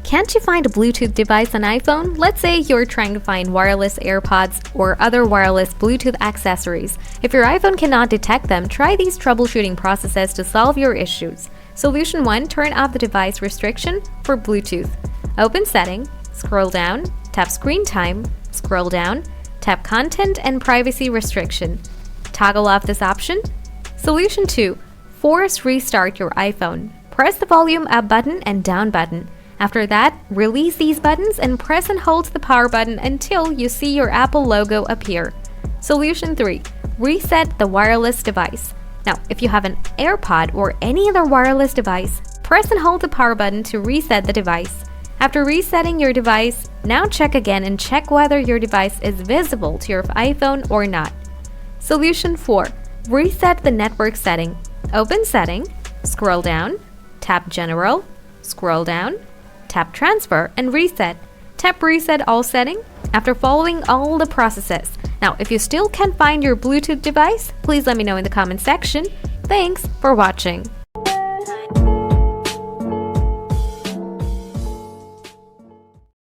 Can't you find a Bluetooth device on iPhone? Let's say you're trying to find wireless AirPods or other wireless Bluetooth accessories. If your iPhone cannot detect them, try these troubleshooting processes to solve your issues. Solution 1. Turn off the device restriction for Bluetooth. Open Setting, scroll down, tap Screen Time, scroll down, tap Content and Privacy Restriction. Toggle off this option. Solution 2. Force restart your iPhone. Press the volume up button and down button. After that, release these buttons and press and hold the power button until you see your Apple logo appear. Solution 3. Reset the wireless device. Now, if you have an AirPod or any other wireless device, press and hold the power button to reset the device. After resetting your device, now check again and check whether your device is visible to your iPhone or not. Solution 4. Reset the network setting. Open Setting, scroll down, tap General, scroll down, tap Transfer and Reset. Tap Reset All Setting after following all the processes. Now, if you still can't find your Bluetooth device, please let me know in the comment section. Thanks for watching.